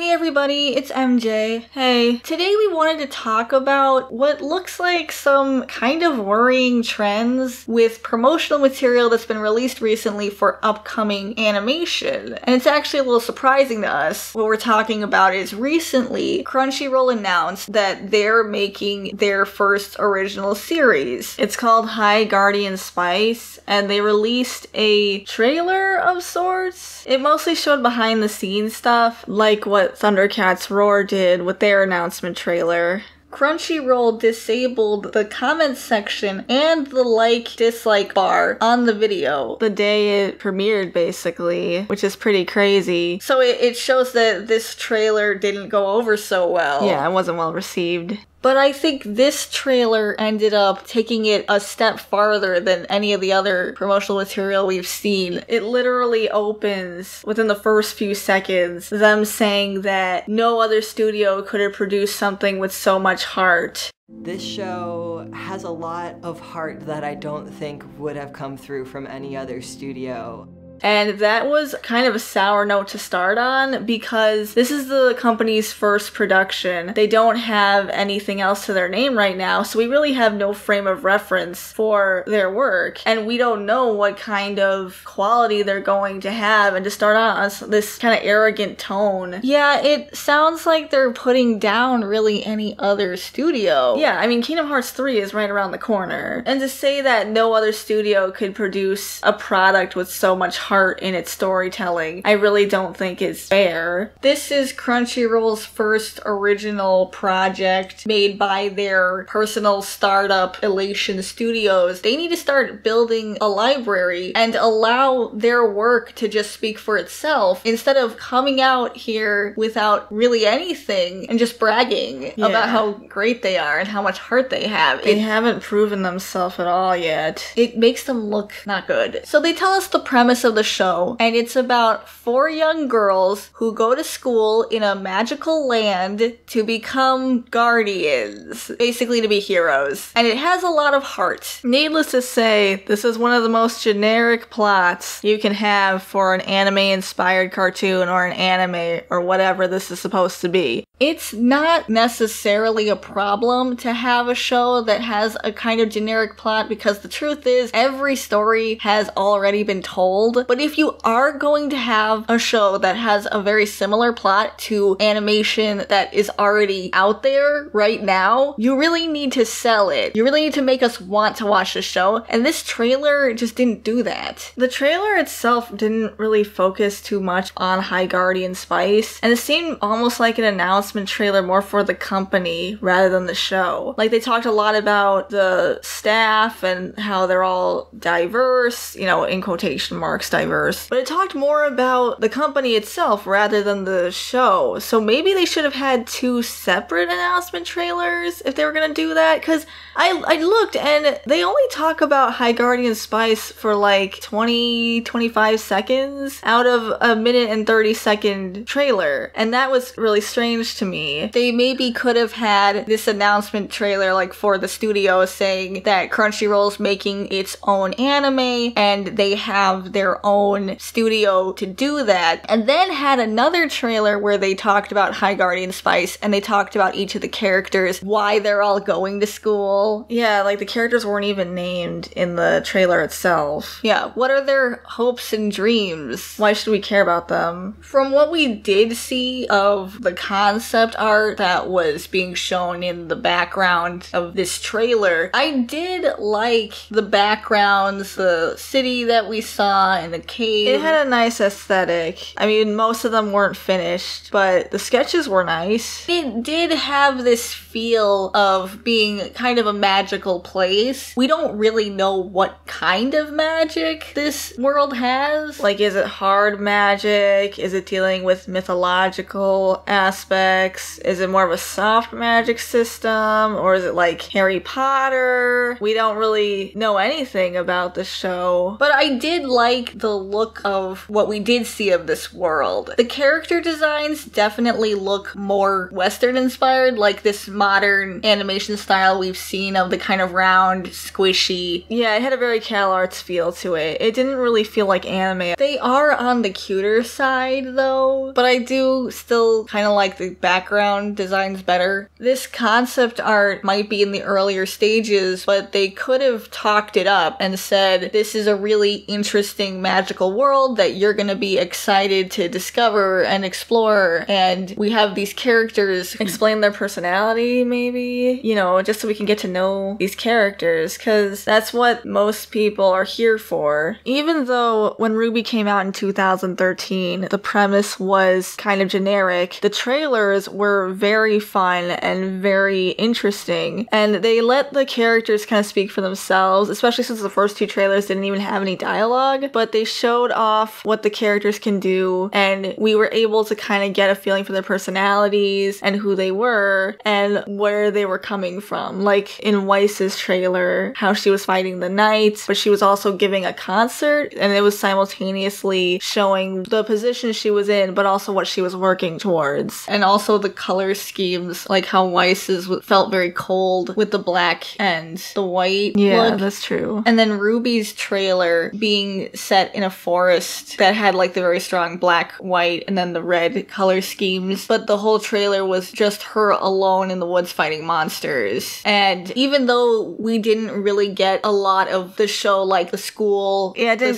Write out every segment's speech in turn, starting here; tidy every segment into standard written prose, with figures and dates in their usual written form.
Hey everybody, it's MJ. Hey. Today we wanted to talk about what looks like some kind of worrying trends with promotional material that's been released recently for upcoming animation. And it's actually a little surprising to us. What we're talking about is recently Crunchyroll announced that they're making their first original series. It's called High Guardian Spice, and they released a trailer of sorts. It mostly showed behind the scenes stuff, like what Thundercats Roar did with their announcement trailer. Crunchyroll disabled the comments section and the like-dislike bar on the video the day it premiered, basically, which is pretty crazy. So it shows that this trailer didn't go over so well. Yeah, it wasn't well received. But I think this trailer ended up taking it a step farther than any of the other promotional material we've seen. It literally opens within the first few seconds, them saying that no other studio could have produced something with so much heart. This show has a lot of heart that I don't think would have come through from any other studio. And that was kind of a sour note to start on because this is the company's first production. They don't have anything else to their name right now, so we really have no frame of reference for their work. And we don't know what kind of quality they're going to have. And to start on this kind of arrogant tone, yeah, it sounds like they're putting down really any other studio. Yeah, I mean, Kingdom Hearts 3 is right around the corner. And to say that no other studio could produce a product with so much heart in its storytelling, I really don't think is fair. This is Crunchyroll's first original project made by their personal startup Elation Studios. They need to start building a library and allow their work to just speak for itself instead of coming out here without really anything and just bragging about how great they are and how much heart they have. They haven't proven themselves at all yet. It makes them look not good. So they tell us the premise of the show, and it's about 4 young girls who go to school in a magical land to become guardians, basically to be heroes. And it has a lot of heart. Needless to say, this is one of the most generic plots you can have for an anime-inspired cartoon or an anime or whatever this is supposed to be. It's not necessarily a problem to have a show that has a kind of generic plot because the truth is every story has already been told. But if you are going to have a show that has a very similar plot to animation that is already out there right now, you really need to sell it. You really need to make us want to watch the show, and this trailer just didn't do that. The trailer itself didn't really focus too much on High Guardian Spice, and it seemed almost like an announcement trailer more for the company rather than the show. Like, they talked a lot about the staff and how they're all diverse, you know, in quotation marks diverse, but it talked more about the company itself rather than the show. So maybe they should have had 2 separate announcement trailers if they were gonna do that, because I looked and they only talk about High Guardian Spice for like 20-25 seconds out of a 1:30 trailer, and that was really strange to me. They maybe could have had this announcement trailer like for the studio saying that Crunchyroll's making its own anime and they have their own studio to do that, and then had another trailer where they talked about High Guardian Spice and they talked about each of the characters, why they're all going to school. Yeah, like the characters weren't even named in the trailer itself. Yeah, what are their hopes and dreams? Why should we care about them? From what we did see of the concept art that was being shown in the background of this trailer, I did like the backgrounds, the city that we saw and the cave. It had a nice aesthetic. I mean, most of them weren't finished, but the sketches were nice. It did have this feel of being kind of a magical place. We don't really know what kind of magic this world has. Like, is it hard magic? Is it dealing with mythological aspects? Is it more of a soft magic system? Or is it like Harry Potter? We don't really know anything about the show. But I did like the look of what we did see of this world. The character designs definitely look more Western inspired, like this modern animation style we've seen of the kind of round, squishy. Yeah, it had a very Cal Arts feel to it. It didn't really feel like anime. They are on the cuter side though, but I do still kind of like the background designs better. This concept art might be in the earlier stages, but they could have talked it up and said, this is a really interesting magical world that you're gonna be excited to discover and explore, and we have these characters explain their personality maybe, you know, just so we can get to know these characters, because that's what most people are here for. Even though when RWBY came out in 2013, the premise was kind of generic, the trailers were very fun and very interesting, and they let the characters kind of speak for themselves, especially since the first two trailers didn't even have any dialogue, but they showed off what the characters can do, and we were able to kind of get a feeling for their personalities and who they were and where they were coming from. Like in Weiss's trailer, how she was fighting the knights, but she was also giving a concert, and it was simultaneously showing the position she was in, but also what she was working towards. And also the color schemes, like how Weiss's felt very cold with the black and the white look. That's true. And then Ruby's trailer being set in a forest that had like the very strong black, white, and then the red color schemes, but the whole trailer was just her alone in the woods fighting monsters. And even though we didn't really get a lot of the show, like the school, it didn't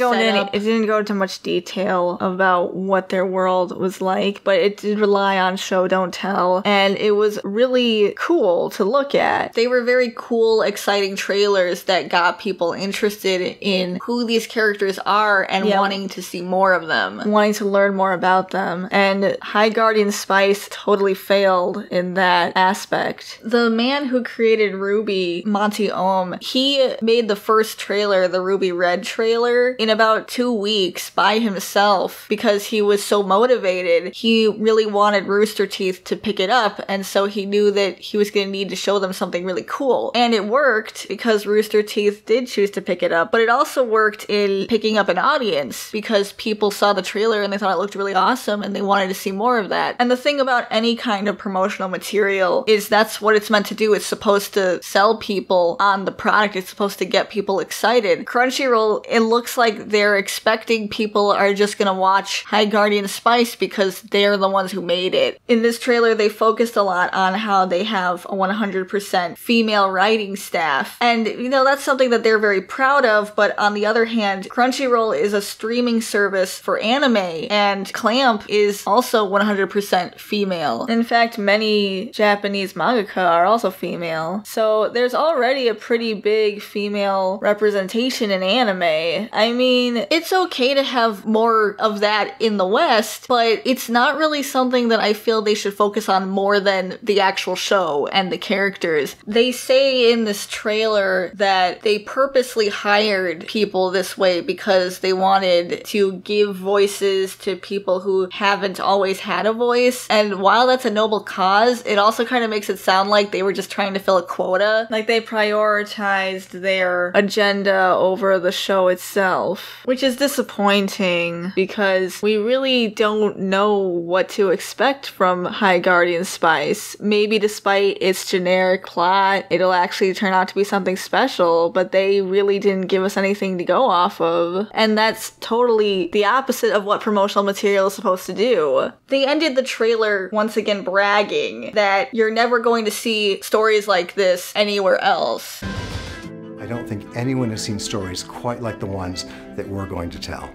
go into much detail about what their world was like, but it did rely on show don't tell, and it was really cool to look at. They were very cool, exciting trailers that got people interested in who these characters are and wanting to see more of them, wanting to learn more about them. And High Guardian Spice totally failed in that aspect. The man who created RWBY, Monty Ohm, he made the first trailer, the Ruby Red trailer, in about 2 weeks by himself because he was so motivated. He really wanted Rooster Teeth to pick it up, and so he knew that he was going to need to show them something really cool. And it worked because Rooster Teeth did choose to pick it up, but it also worked in picking up an audience because people saw the trailer and they thought it looked really awesome and they wanted to see more of that. And the thing about any kind of promotional material is that's what it's meant to do. It's supposed to sell people on the product. It's supposed to get people excited. Crunchyroll, it looks like they're expecting people are just gonna watch High Guardian Spice because they're the ones who made it. In this trailer, they focused a lot on how they have a 100% female writing staff. And, you know, that's something that they're very proud of, but on the other hand, Crunchyroll is a streaming service for anime, and Clamp is also 100% female. In fact, many Japanese mangaka are also female. So there's already a pretty big female representation in anime. I mean, it's okay to have more of that in the West, but it's not really something that I feel they should focus on more than the actual show and the characters. They say in this trailer that they purposely hired people this way because they wanted to give voices to people who haven't always had a voice. And while that's a noble cause, it also kind of makes it sound like they were just trying to fill a quota. Like they prioritized their agenda over the show itself, which is disappointing because we really don't know what to expect from High Guardian Spice. Maybe despite its generic plot, it'll actually turn out to be something special, but they really didn't give us anything to go off of. And that's totally the opposite of what promotional material is supposed to do. They ended the trailer once again bragging that you're never going to see stories like this anywhere else. I don't think anyone has seen stories quite like the ones that we're going to tell.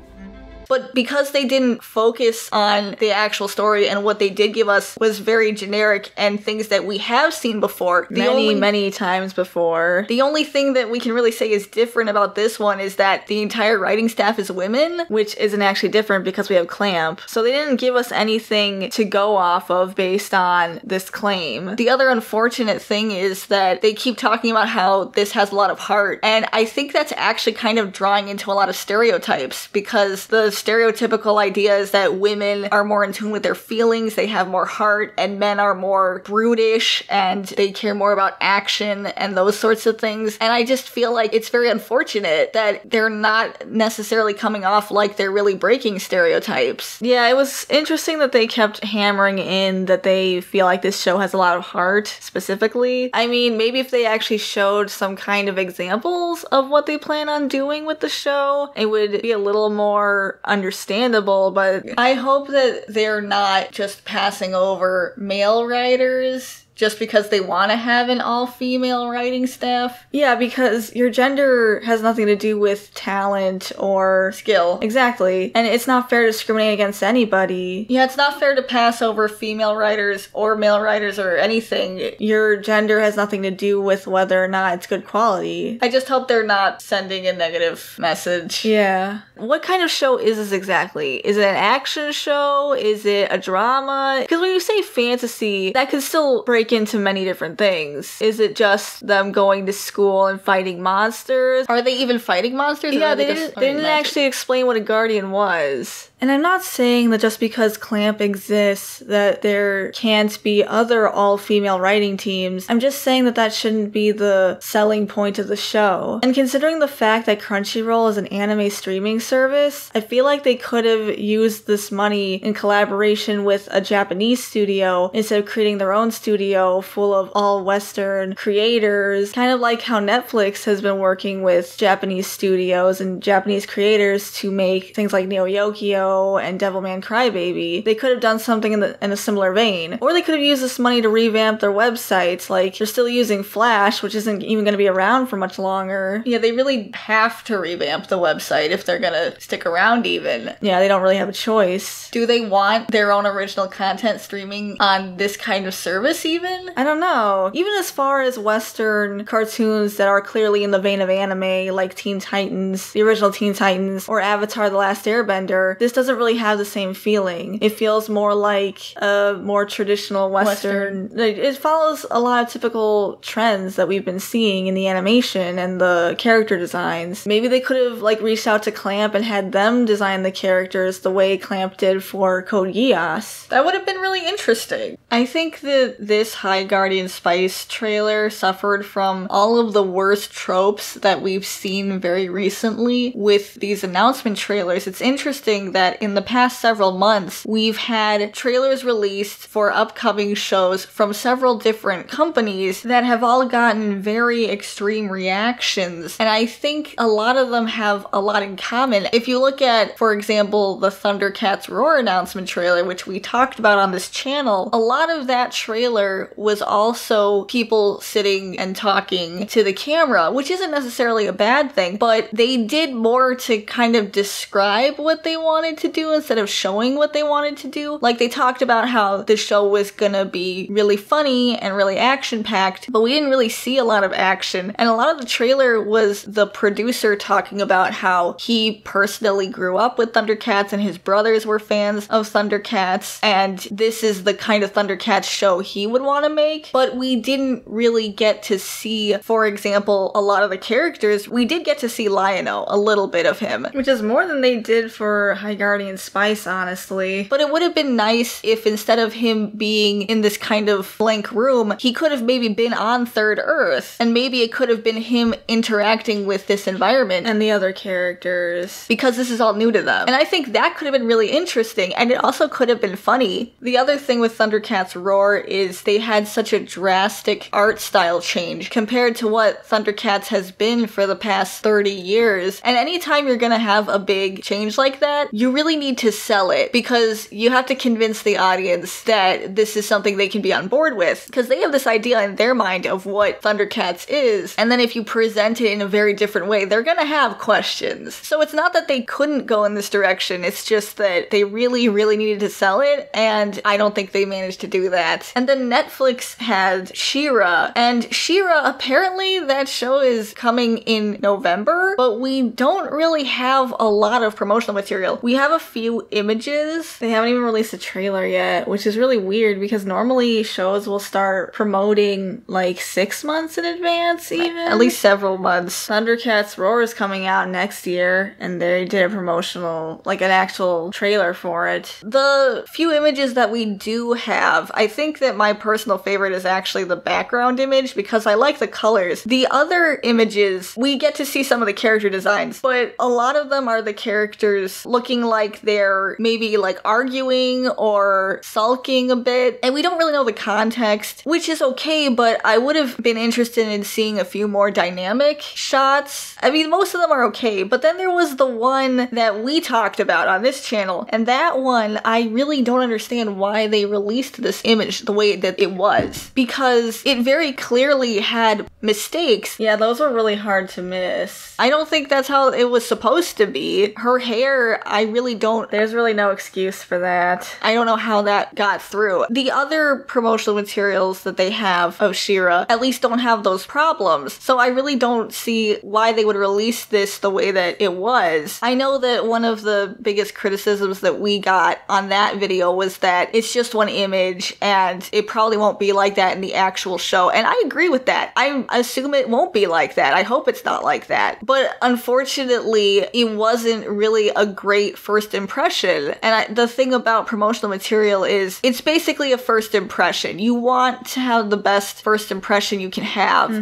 But because they didn't focus on the actual story and what they did give us was very generic and things that we have seen before. Many times before. The only thing that we can really say is different about this one is that the entire writing staff is women, which isn't actually different because we have Clamp. So they didn't give us anything to go off of based on this claim. The other unfortunate thing is that they keep talking about how this has a lot of heart, and I think that's actually kind of drawing into a lot of stereotypes because the stereotypical ideas that women are more in tune with their feelings, they have more heart, and men are more brutish and they care more about action and those sorts of things. And I just feel like it's very unfortunate that they're not necessarily coming off like they're really breaking stereotypes. Yeah, it was interesting that they kept hammering in that they feel like this show has a lot of heart, specifically. I mean, maybe if they actually showed some kind of examples of what they plan on doing with the show, it would be a little more understandable, but I hope that they're not just passing over male writers just because they want to have an all-female writing staff. Yeah, because your gender has nothing to do with talent or skill. Exactly. And it's not fair to discriminate against anybody. Yeah, it's not fair to pass over female writers or male writers or anything. Your gender has nothing to do with whether or not it's good quality. I just hope they're not sending a negative message. Yeah. What kind of show is this exactly? Is it an action show? Is it a drama? Because when you say fantasy, that could still break into many different things. Is it just them going to school and fighting monsters? Are they even fighting monsters? Yeah, they didn't actually explain what a guardian was. And I'm not saying that just because Clamp exists that there can't be other all-female writing teams. I'm just saying that that shouldn't be the selling point of the show. And considering the fact that Crunchyroll is an anime streaming service, I feel like they could have used this money in collaboration with a Japanese studio instead of creating their own studio full of all Western creators, kind of like how Netflix has been working with Japanese studios and Japanese creators to make things like Neo Yokio and Devilman Crybaby. They could have done something in a similar vein. Or they could have used this money to revamp their websites, like they're still using Flash, which isn't even going to be around for much longer. Yeah, they really have to revamp the website if they're gonna stick around even. Yeah, they don't really have a choice. Do they want their own original content streaming on this kind of service even? I don't know. Even as far as Western cartoons that are clearly in the vein of anime, like Teen Titans, the original Teen Titans, or Avatar: The Last Airbender, this doesn't really have the same feeling. It feels more like a more traditional Western. It follows a lot of typical trends that we've been seeing in the animation and the character designs. Maybe they could have like reached out to Clamp and had them design the characters the way Clamp did for Code Geass. That would have been really interesting. I think that this High Guardian Spice trailer suffered from all of the worst tropes that we've seen very recently with these announcement trailers. It's interesting that in the past several months, we've had trailers released for upcoming shows from several different companies that have all gotten very extreme reactions. And I think a lot of them have a lot in common. If you look at, for example, the Thundercats Roar announcement trailer, which we talked about on this channel, a lot of that trailer was also people sitting and talking to the camera, which isn't necessarily a bad thing, but they did more to kind of describe what they wanted to do instead of showing what they wanted to do. Like, they talked about how the show was gonna be really funny and really action-packed, but we didn't really see a lot of action. And a lot of the trailer was the producer talking about how he personally grew up with Thundercats and his brothers were fans of Thundercats, and this is the kind of Thundercats show he would want to make. But we didn't really get to see, for example, a lot of the characters. We did get to see Lion-O, a little bit of him, which is more than they did for High Guardian Spice, honestly. But it would have been nice if instead of him being in this kind of blank room, he could have maybe been on Third Earth, and maybe it could have been him interacting with this environment and the other characters, because this is all new to them. And I think that could have been really interesting, and it also could have been funny. The other thing with Thundercats Roar is they had such a drastic art style change compared to what Thundercats has been for the past 30 years. And anytime you're gonna have a big change like that, you really need to sell it, because you have to convince the audience that this is something they can be on board with, because they have this idea in their mind of what Thundercats is, and then if you present it in a very different way, they're gonna have questions. So it's not that they couldn't go in this direction, it's just that they really needed to sell it, and I don't think they managed to do that. And then Netflix had She-Ra, and She-Ra, apparently that show is coming in November, but we don't really have a lot of promotional material. We have a few images. They haven't even released a trailer yet, which is really weird because normally shows will start promoting like 6 months in advance, even. At least several months. Thundercats Roar is coming out next year, and they did a promotional, like an actual trailer for it. The few images that we do have, I think that my personal favorite is actually the background image because I like the colors. The other images, we get to see some of the character designs, but a lot of them are the characters looking like they're maybe like arguing or sulking a bit, and we don't really know the context, which is okay, but I would have been interested in seeing a few more dynamic shots. I mean, most of them are okay, but then there was the one that we talked about on this channel, and that one, I really don't understand why they released this image the way that it was, because it very clearly had mistakes. Yeah, those were really hard to miss. I don't think that's how it was supposed to be. Her hair, I really don't, there's really no excuse for that. I don't know how that got through. The other promotional materials that they have of She-Ra at least don't have those problems, so I really don't see why they would release this the way that it was. I know that one of the biggest criticisms that we got on that video was that it's just one image and it probably won't be like that in the actual show, and I agree with that. I assume it won't be like that. I hope it's not like that. But unfortunately, it wasn't really a great first impression. And the thing about promotional material is it's basically a first impression. You want to have the best first impression you can have.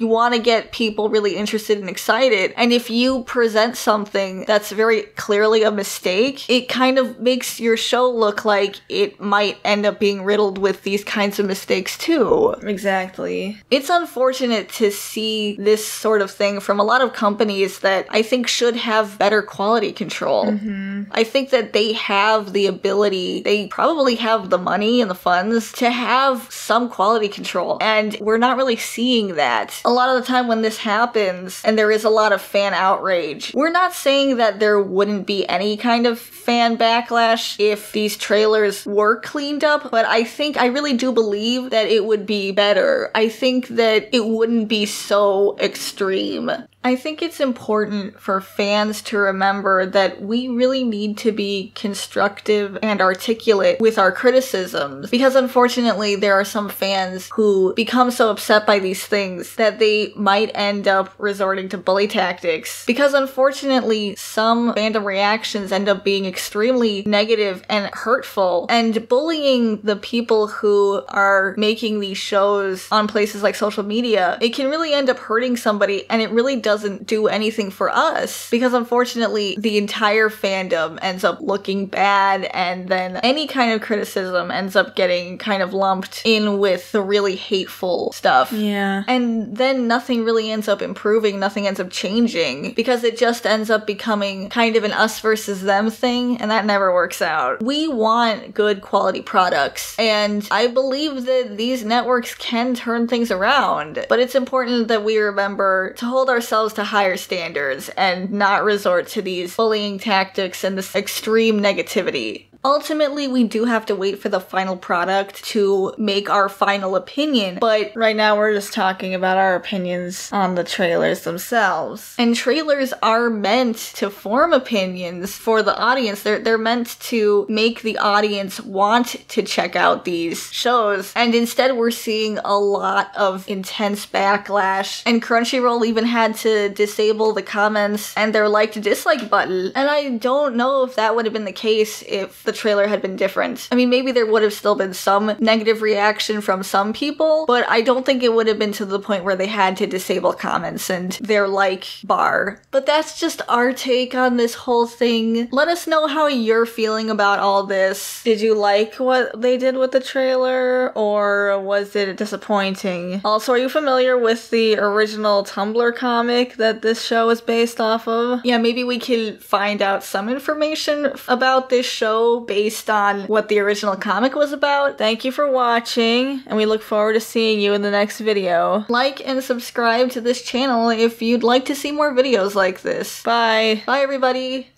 You want to get people really interested and excited. And if you present something that's very clearly a mistake, it kind of makes your show look like it might end up being riddled with these kinds of mistakes too. Exactly. It's unfortunate to see this sort of thing from a lot of companies that I think should have better quality control. I think that they have the ability, they probably have the money and the funds to have some quality control, and we're not really seeing that. A lot of the time when this happens and there is a lot of fan outrage, we're not saying that there wouldn't be any kind of fan backlash if these trailers were cleaned up, but I really do believe that it would be better. I think that it wouldn't be so extreme. I think it's important for fans to remember that we really need to be constructive and articulate with our criticisms, because unfortunately there are some fans who become so upset by these things that they might end up resorting to bully tactics, because unfortunately some fandom reactions end up being extremely negative and hurtful, and bullying the people who are making these shows on places like social media, it can really end up hurting somebody, and it really doesn't do anything for us, because unfortunately the entire fandom ends up looking bad, and then any kind of criticism ends up getting kind of lumped in with the really hateful stuff. Yeah. And then nothing really ends up improving, nothing ends up changing, because it just ends up becoming kind of an us versus them thing, and that never works out. We want good quality products, and I believe that these networks can turn things around, but it's important that we remember to hold ourselves to higher standards and not resort to these bullying tactics and this extreme negativity. Ultimately, we do have to wait for the final product to make our final opinion, but right now we're just talking about our opinions on the trailers themselves. And trailers are meant to form opinions for the audience. They're meant to make the audience want to check out these shows, and instead we're seeing a lot of intense backlash, and Crunchyroll even had to disable the comments and their like to dislike button, and I don't know if that would have been the case if the trailer had been different. I mean, maybe there would have still been some negative reaction from some people, but I don't think it would have been to the point where they had to disable comments and their like bar. But that's just our take on this whole thing. Let us know how you're feeling about all this. Did you like what they did with the trailer, or was it disappointing? Also, are you familiar with the original Tumblr comic that this show is based off of? Yeah, maybe we could find out some information about this show based on what the original comic was about. Thank you for watching, and we look forward to seeing you in the next video. Like and subscribe to this channel if you'd like to see more videos like this. Bye. Bye, everybody.